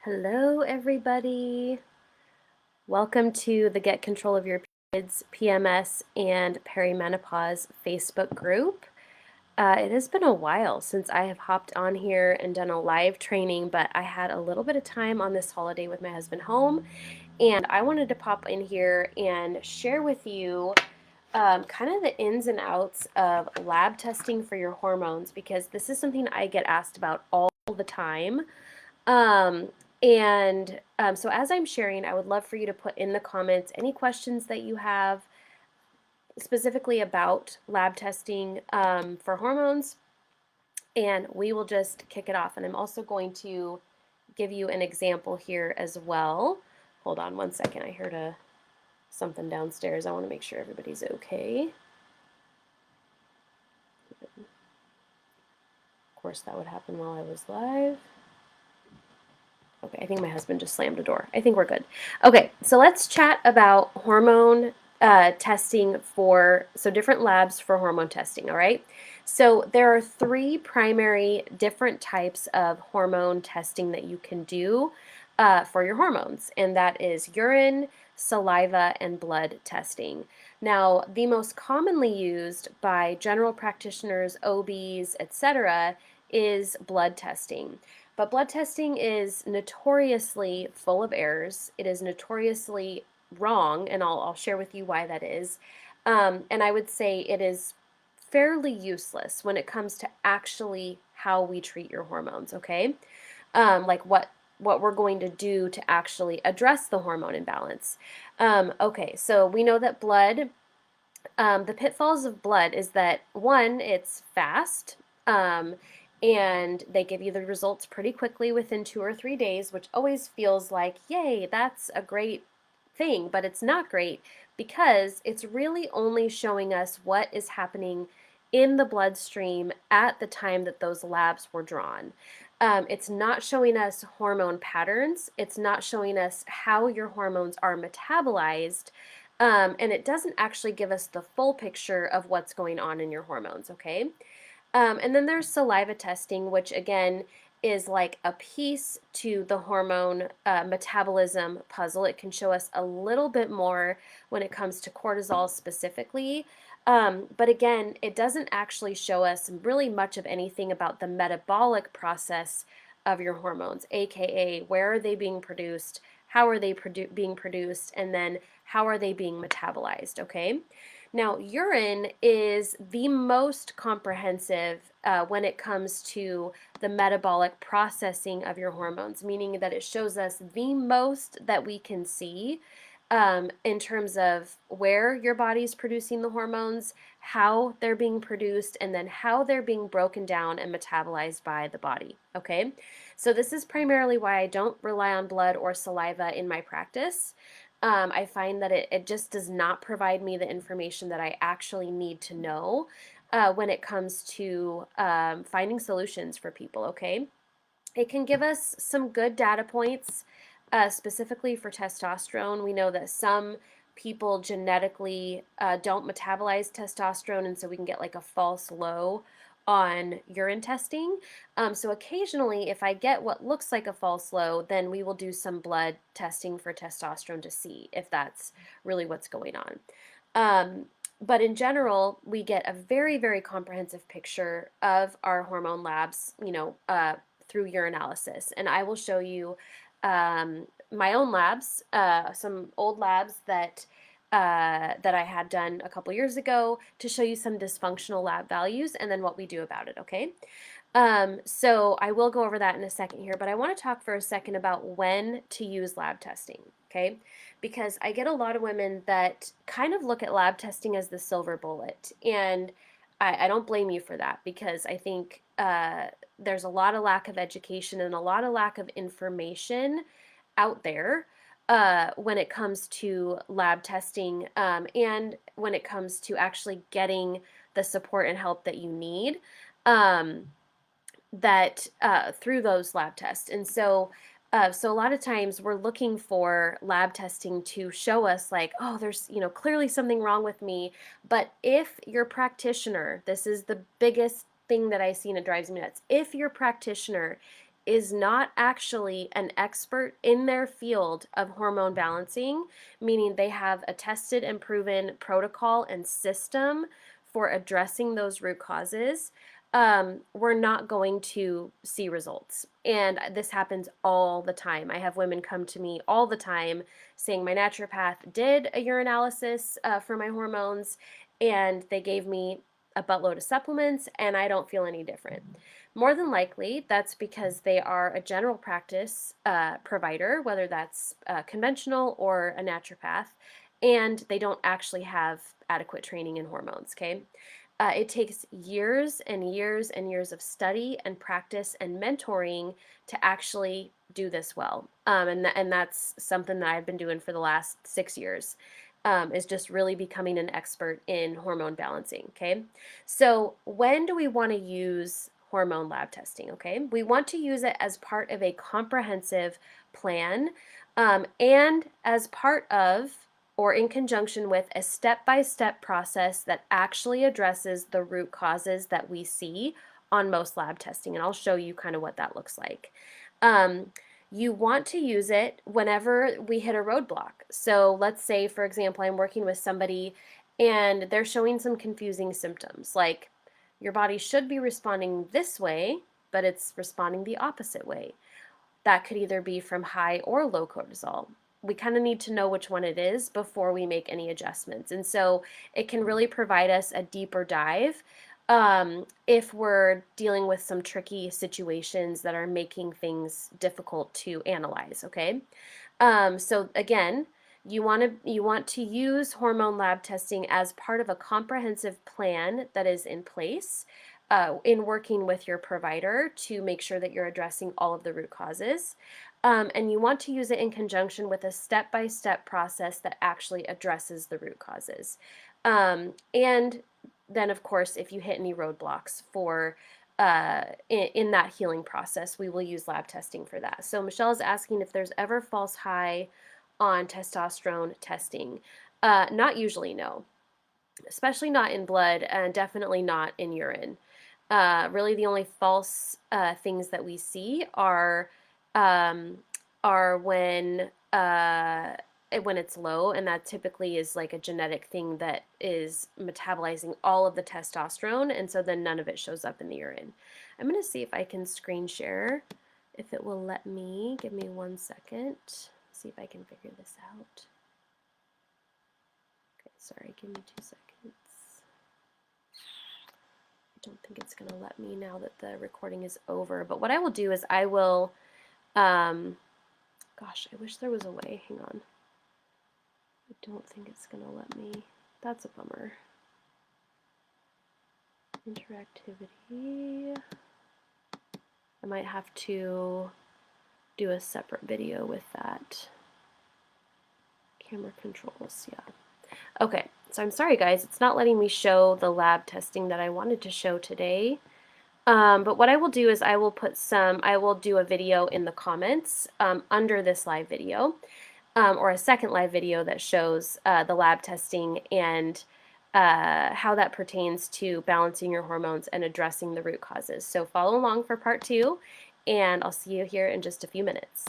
Hello, everybody. Welcome to the Get Control of Your Periods, PMS, and Perimenopause Facebook group. It has been a while since I have hopped on here and done a live training, but I had a little bit of time on this holiday with my husband home, and I wanted to pop in here and share with you kind of the ins and outs of lab testing for your hormones, because this is something I get asked about all the time. Um, so as I'm sharing, I would love for you to put in the comments any questions that you have specifically about lab testing for hormones, and we will just kick it off. And I'm also going to give you an example here as well. Hold on one second. I heard something downstairs. I want to make sure everybody's okay. Of course, that would happen while I was live. Okay, I think my husband just slammed a door. I think we're good. Okay, so let's chat about hormone testing so different labs for hormone testing, all right? So there are three primary different types of hormone testing that you can do for your hormones, and that is urine, saliva, and blood testing. Now, the most commonly used by general practitioners, OBs, etc., is blood testing. But blood testing is notoriously full of errors. It is notoriously wrong, and I'll share with you why that is. And I would say it is fairly useless when it comes to actually how we treat your hormones, okay? Like what we're going to do to actually address the hormone imbalance. Okay, so we know that the pitfalls of blood is that one, it's fast. And they give you the results pretty quickly within 2 or 3 days, which always feels like, yay, that's a great thing, but it's not great because it's really only showing us what is happening in the bloodstream at the time that those labs were drawn. It's not showing us hormone patterns. It's not showing us how your hormones are metabolized. And it doesn't actually give us the full picture of what's going on in your hormones, okay? And then there's saliva testing, which again is like a piece to the hormone metabolism puzzle. It can show us a little bit more when it comes to cortisol specifically. But again, it doesn't actually show us really much of anything about the metabolic process of your hormones, aka where are they being produced, how are they being produced, and then how are they being metabolized, okay? Now, urine is the most comprehensive when it comes to the metabolic processing of your hormones, meaning that it shows us the most that we can see in terms of where your body's producing the hormones, how they're being produced, and then how they're being broken down and metabolized by the body. Okay, so this is primarily why I don't rely on blood or saliva in my practice. I find that it just does not provide me the information that I actually need to know when it comes to finding solutions for people, okay? It can give us some good data points, specifically for testosterone. We know that some people genetically don't metabolize testosterone, and so we can get like a false low on urine testing. So occasionally, if I get what looks like a false low, then we will do some blood testing for testosterone to see if that's really what's going on. But in general, we get a very, very comprehensive picture of our hormone labs, through urinalysis. And I will show you my own labs, some old labs that I had done a couple years ago to show you some dysfunctional lab values and then what we do about it, okay? So I will go over that in a second here, but I want to talk for a second about when to use lab testing, okay? Because I get a lot of women that kind of look at lab testing as the silver bullet, and I don't blame you for that because I think there's a lot of lack of education and a lot of lack of information out there when it comes to lab testing and when it comes to actually getting the support and help that you need. That through those lab tests. And so a lot of times we're looking for lab testing to show us like, oh, there's, clearly something wrong with me. But if your practitioner, this is the biggest thing that I see and it drives me nuts. If your practitioner is not actually an expert in their field of hormone balancing, meaning they have a tested and proven protocol and system for addressing those root causes, we're not going to see results. And this happens all the time. I have women come to me all the time saying my naturopath did a urinalysis for my hormones, and they gave me a buttload of supplements, and I don't feel any different. More than likely, that's because they are a general practice provider, whether that's conventional or a naturopath, and they don't actually have adequate training in hormones, okay? It takes years and years and years of study and practice and mentoring to actually do this well. And that's something that I've been doing for the last 6 years, is just really becoming an expert in hormone balancing, okay? So when do we want to use hormone lab testing, okay? We want to use it as part of a comprehensive plan, and as part of or in conjunction with a step-by-step process that actually addresses the root causes that we see on most lab testing. And I'll show you kind of what that looks like. You want to use it whenever we hit a roadblock. So let's say, for example, I'm working with somebody and they're showing some confusing symptoms, like your body should be responding this way, but it's responding the opposite way. That could either be from high or low cortisol. We kind of need to know which one it is before we make any adjustments. And so it can really provide us a deeper dive if we're dealing with some tricky situations that are making things difficult to analyze, okay? So again, you want to use hormone lab testing as part of a comprehensive plan that is in place in working with your provider to make sure that you're addressing all of the root causes. And you want to use it in conjunction with a step-by-step process that actually addresses the root causes. And then, of course, if you hit any roadblocks for in that healing process, we will use lab testing for that. So Michelle is asking if there's ever false high on testosterone testing. Not usually, no. Especially not in blood, and definitely not in urine. Really, the only false things that we see um, are when it's low, and that typically is like a genetic thing that is metabolizing all of the testosterone, and so then none of it shows up in the urine. I'm going to see if I can screen share, if it will let me. Give me 1 second. See if I can figure this out. Okay, sorry, give me 2 seconds. I don't think it's going to let me now that the recording is over, but what I will do is I will, gosh, I wish there was a way. Hang on. I don't think it's going to let me. That's a bummer. Interactivity. I might have to do a separate video with that. Camera controls, yeah. Okay, so I'm sorry guys, it's not letting me show the lab testing that I wanted to show today. But what I will do is I will do a video in the comments under this live video, or a second live video that shows the lab testing and how that pertains to balancing your hormones and addressing the root causes. So follow along for part 2, and I'll see you here in just a few minutes.